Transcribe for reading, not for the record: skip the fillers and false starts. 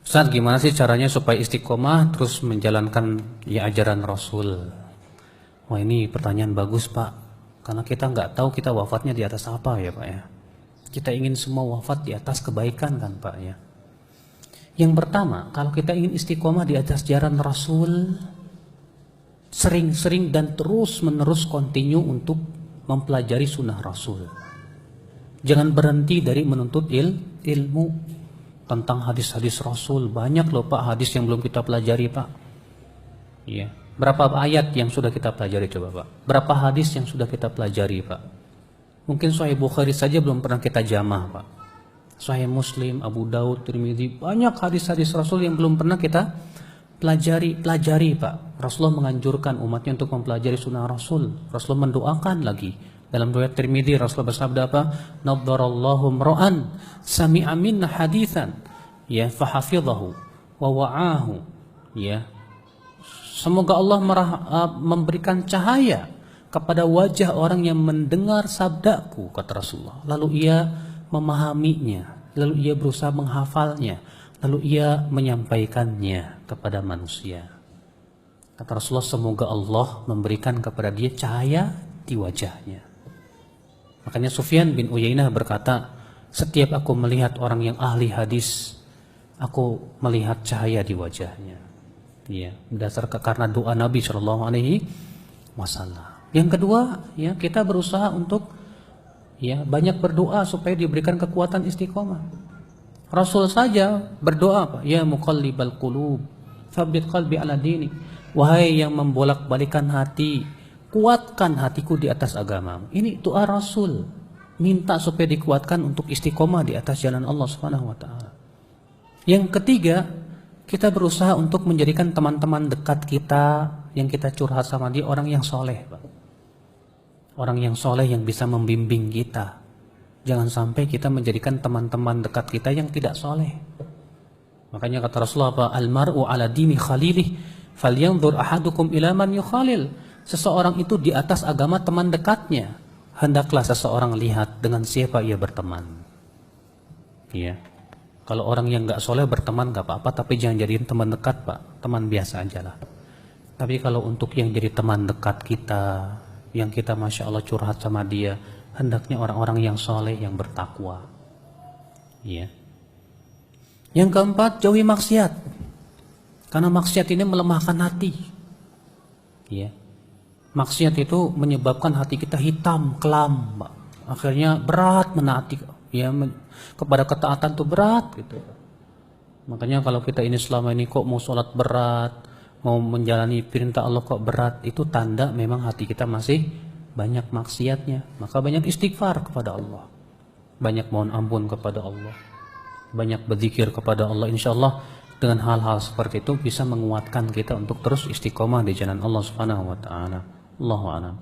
Ustaz, gimana sih caranya supaya istiqomah terus menjalankan ya ajaran Rasul? Wah, ini pertanyaan bagus, Pak. Karena kita nggak tahu kita wafatnya di atas apa ya, Pak ya. Kita ingin semua wafat di atas kebaikan kan, Pak ya. Yang pertama, kalau kita ingin istiqomah di atas ajaran Rasul, sering-sering dan terus-menerus continue untuk mempelajari sunnah Rasul. Jangan berhenti dari menuntut ilmu tentang hadis-hadis Rasul. Banyak loh Pak hadis yang belum kita pelajari Pak. Iya. Berapa ayat yang sudah kita pelajari coba Pak? Berapa hadis yang sudah kita pelajari Pak? Mungkin Sahih Bukhari saja belum pernah kita jamah Pak. Sahih Muslim, Abu Daud, Tirmidzi, banyak hadis-hadis Rasul yang belum pernah kita pelajari Pak. Rasulullah menganjurkan umatnya untuk mempelajari sunnah Rasul. Rasulullah mendoakan lagi. Dalam riwayat Tirmidzi Rasulullah bersabda apa? Naddarallahu mra'an sami'a minna haditsan ya fahafidhahu wa wa'ahu ya. Semoga Allah memberikan cahaya kepada wajah orang yang mendengar sabdaku, kata Rasulullah. Lalu ia memahaminya, lalu ia berusaha menghafalnya, lalu ia menyampaikannya kepada manusia. Kata Rasulullah, semoga Allah memberikan kepada dia cahaya di wajahnya. Makanya Sufyan bin Uyainah berkata, setiap aku melihat orang yang ahli hadis, aku melihat cahaya di wajahnya. Ya, berdasarkan karena doa Nabi Shallallahu Alaihi Wasallam. Yang kedua, ya kita berusaha untuk ya banyak berdoa supaya diberikan kekuatan istiqomah. Rasul saja berdoa, Pak, ya muqallibal qulub, tsabbit qalbi ala dinik. Wahai yang membolak-balikan hati, kuatkan hatiku di atas agama. Ini doa Rasul, minta supaya dikuatkan untuk istiqomah di atas jalan Allah Subhanahu wa taala. Yang ketiga, kita berusaha untuk menjadikan teman-teman dekat kita yang kita curhat sama dia orang yang soleh, Pak. Orang yang soleh yang bisa membimbing kita. Jangan sampai kita menjadikan teman-teman dekat kita yang tidak soleh. Makanya kata Rasulullah apa? Al-mar'u ala dini khalilih falyanzur ahadukum ila man yukhalil. Seseorang itu di atas agama teman dekatnya. Hendaklah seseorang lihat dengan siapa ia berteman. Ya. Kalau orang yang nggak soleh berteman nggak apa-apa, tapi jangan jadiin teman dekat Pak. Teman biasa aja lah. Tapi kalau untuk yang jadi teman dekat kita, yang kita Masya Allah curhat sama dia, hendaknya orang-orang yang soleh, yang bertakwa. Ya. Yang keempat, jauhi maksiat. Karena maksiat ini melemahkan hati. Ya. Maksiat itu menyebabkan hati kita hitam, kelam, Pak. Akhirnya berat menaati, ya, kepada ketaatan itu berat gitu. Makanya kalau kita ini selama ini kok mau sholat berat, mau menjalani perintah Allah kok berat, itu tanda memang hati kita masih banyak maksiatnya. Maka banyak istighfar kepada Allah, banyak mohon ampun kepada Allah, banyak berzikir kepada Allah. Insya Allah dengan hal-hal seperti itu bisa menguatkan kita untuk terus istiqomah di jalan Allah Subhanahu wa taala. Allahu a'lam.